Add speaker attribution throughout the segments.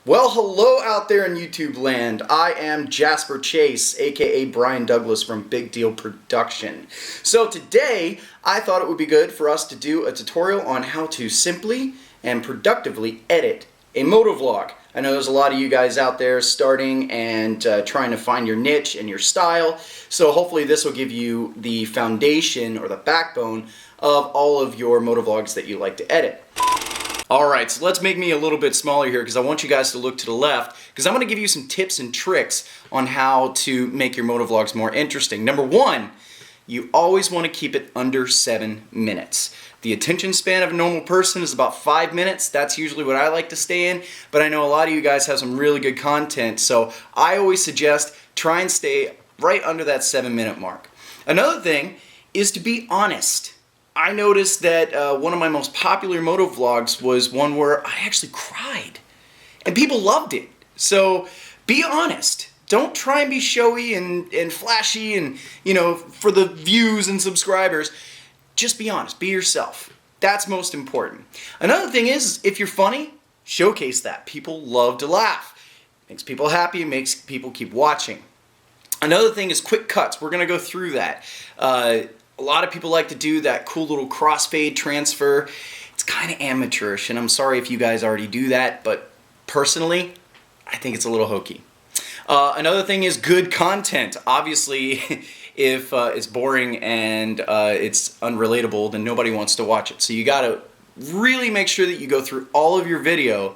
Speaker 1: Well, hello out there in YouTube land. I am Jasper Chase, aka Brian Douglas from Big Deal Production. So today, I thought it would be good for us to do a tutorial on how to simply and productively edit a motovlog. I know there's a lot of you guys out there starting and trying to find your niche and your style, so hopefully this will give you the foundation or the backbone of all of your motovlogs that you like to edit. Alright, so let's make me a little bit smaller here because I want you guys to look to the left because I'm going to give you some tips and tricks on how to make your motovlogs more interesting. Number one, you always want to keep it under 7 minutes. The attention span of a normal person is about 5 minutes. That's usually what I like to stay in, but I know a lot of you guys have some really good content, so I always suggest try and stay right under that 7-minute mark. Another thing is to be honest. I noticed that one of my most popular motovlogs was one where I actually cried, and people loved it. So be honest. Don't try and be showy and flashy and, you know, for the views and subscribers. Just be honest. Be yourself. That's most important. Another thing is, if you're funny, showcase that. People love to laugh. Makes people happy. Makes people keep watching. Another thing is quick cuts. We're going to go through that. A lot of people like to do that cool little crossfade transfer. It's kind of amateurish, and I'm sorry if you guys already do that, but personally, I think it's a little hokey. Another thing is good content. Obviously, if it's boring and it's unrelatable, then nobody wants to watch it. So you gotta really make sure that you go through all of your video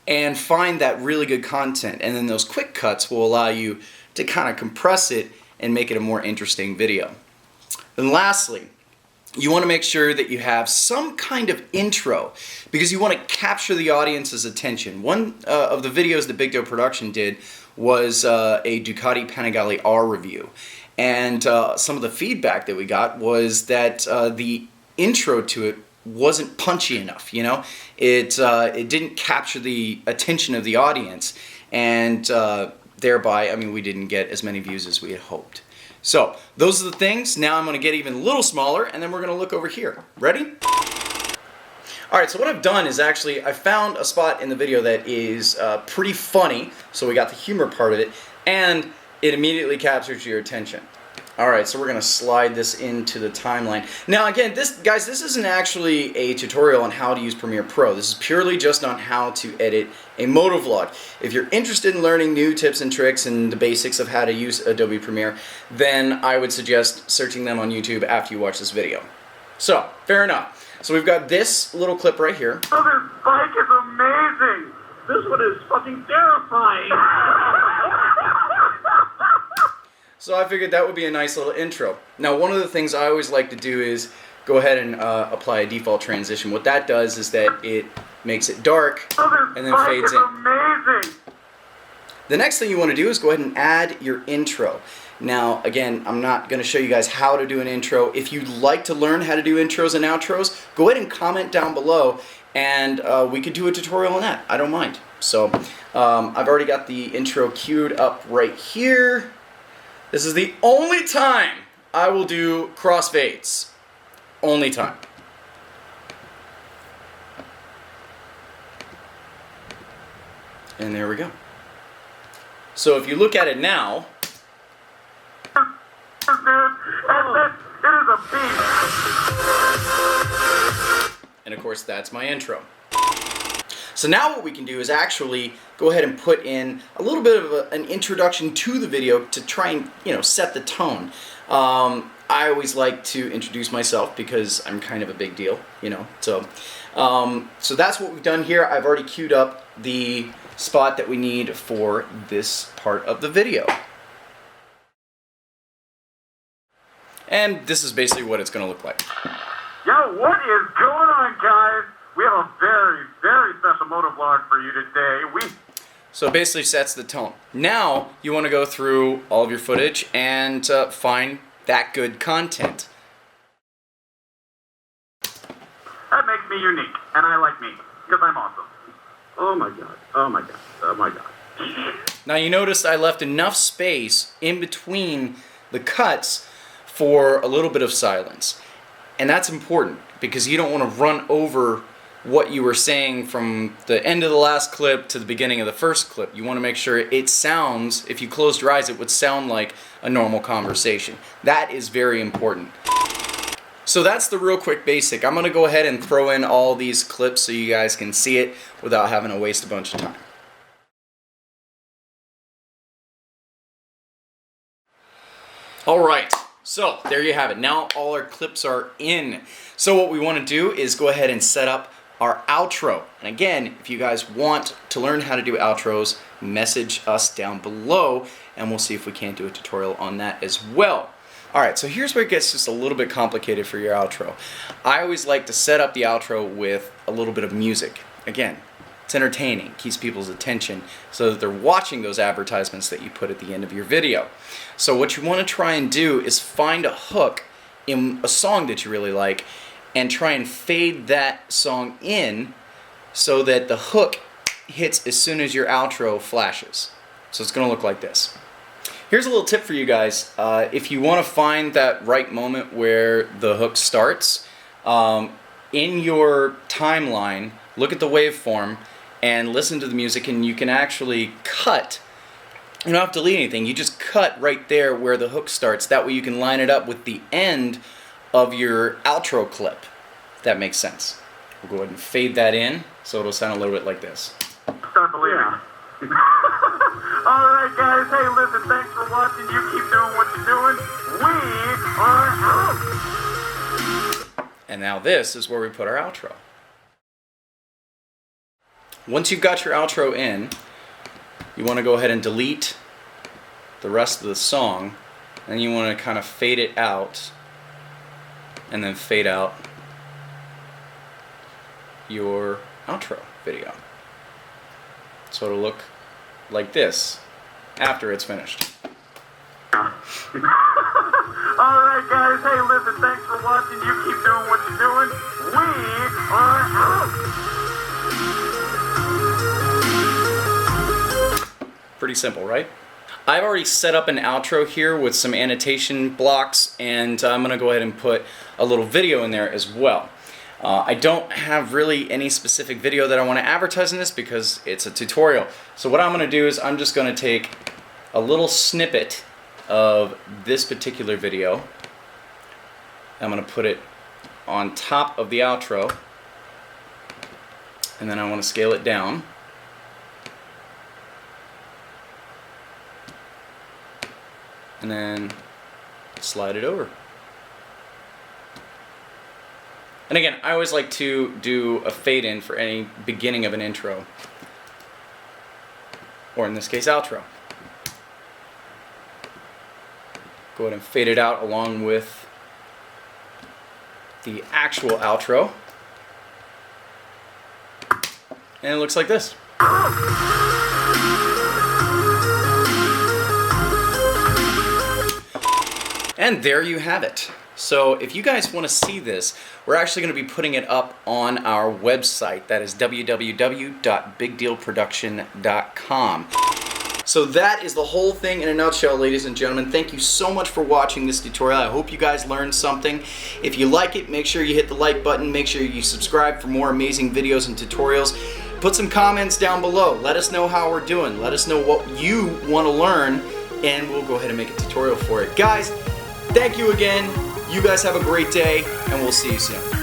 Speaker 1: and find that really good content. And then those quick cuts will allow you to kind of compress it and make it a more interesting video. And lastly, you want to make sure that you have some kind of intro because you want to capture the audience's attention. One of the videos that Big Deal Production did was a Ducati Panigale R review. And some of the feedback that we got was that the intro to it wasn't punchy enough, you know? It didn't capture the attention of the audience, and thereby, I mean, we didn't get as many views as we had hoped. So, those are the things. Now I'm going to get even a little smaller, and then we're going to look over here. Ready? Alright, so what I've done is actually, I found a spot in the video that is pretty funny, so we got the humor part of it, and it immediately captures your attention. Alright, so we're going to slide this into the timeline. Now again, guys, this isn't actually a tutorial on how to use Premiere Pro. This is purely just on how to edit a motovlog. If you're interested in learning new tips and tricks and the basics of how to use Adobe Premiere, then I would suggest searching them on YouTube after you watch this video. So, fair enough. So we've got this little clip right here.
Speaker 2: Oh, this bike is amazing! This one is fucking terrifying!
Speaker 1: So I figured that would be a nice little intro. Now one of the things I always like to do is go ahead and apply a default transition. What that does is that it makes it dark and then fades in.
Speaker 2: Amazing.
Speaker 1: The next thing you want to do is go ahead and add your intro. Now again, I'm not going to show you guys how to do an intro. If you'd like to learn how to do intros and outros, go ahead and comment down below and we could do a tutorial on that. I don't mind. So I've already got the intro queued up right here. This is the only time I will do crossfades. Only time. And there we go. So if you look at it now,
Speaker 2: It is a beast.
Speaker 1: and of course that's my intro. So now what we can do is actually go ahead and put in a little bit of an introduction to the video to try and, you know, set the tone. I always like to introduce myself because I'm kind of a big deal, you know. So that's what we've done here. I've already queued up the spot that we need for this part of the video. And this is basically what it's going to look like.
Speaker 2: Yo, what is going on, guys? We have a very, very special motovlog for you today.
Speaker 1: So it basically sets the tone. Now you want to go through all of your footage and find that good content.
Speaker 2: That makes me unique, and I like me, because I'm awesome. Oh my god, oh my god, oh my god.
Speaker 1: Now you notice I left enough space in between the cuts for a little bit of silence. And that's important because you don't want to run over what you were saying from the end of the last clip to the beginning of the first clip. You want to make sure it sounds, if you closed your eyes, it would sound like a normal conversation. That is very important. So that's the real quick basic. I'm going to go ahead and throw in all these clips so you guys can see it without having to waste a bunch of time. Alright, so there you have it. Now all our clips are in. So what we want to do is go ahead and set up our outro. And again, if you guys want to learn how to do outros, message us down below and we'll see if we can't do a tutorial on that as well. Alright, so here's where it gets just a little bit complicated for your outro. I always like to set up the outro with a little bit of music. Again, it's entertaining, keeps people's attention so that they're watching those advertisements that you put at the end of your video. So what you want to try and do is find a hook in a song that you really like and try and fade that song in so that the hook hits as soon as your outro flashes. So it's going to look like this. Here's a little tip for you guys. If you want to find that right moment where the hook starts, in your timeline, look at the waveform and listen to the music, and you can actually cut. You don't have to delete anything, you just cut right there where the hook starts. That way you can line it up with the end of your outro clip. If that makes sense. We'll go ahead and fade that in so it'll sound a little bit like this.
Speaker 2: Start believing. Alright guys, hey listen, thanks for watching. You keep doing what you're doing. We are out.
Speaker 1: And now this is where we put our outro. Once you've got your outro in, you want to go ahead and delete the rest of the song, and you want to kind of fade it out and then fade out your outro video. So it'll look like this after it's finished.
Speaker 2: Alright guys, hey listen, thanks for watching. You keep doing what you're doing. We are out.
Speaker 1: Pretty simple, right? I've already set up an outro here with some annotation blocks, and I'm going to go ahead and put a little video in there as well. I don't have really any specific video that I want to advertise in this because it's a tutorial. So what I'm going to do is I'm just going to take a little snippet of this particular video. I'm going to put it on top of the outro, and then I want to scale it down. And then slide it over. And again, I always like to do a fade in for any beginning of an intro, or in this case, outro. Go ahead and fade it out along with the actual outro. And it looks like this. And there you have it. So if you guys want to see this, we're actually going to be putting it up on our website. That is www.bigdealproduction.com. So that is the whole thing in a nutshell, ladies and gentlemen. Thank you so much for watching this tutorial. I hope you guys learned something. If you like it, make sure you hit the like button. Make sure you subscribe for more amazing videos and tutorials. Put some comments down below. Let us know how we're doing. Let us know what you want to learn, and we'll go ahead and make a tutorial for it. Guys, thank you again. You guys have a great day, and we'll see you soon.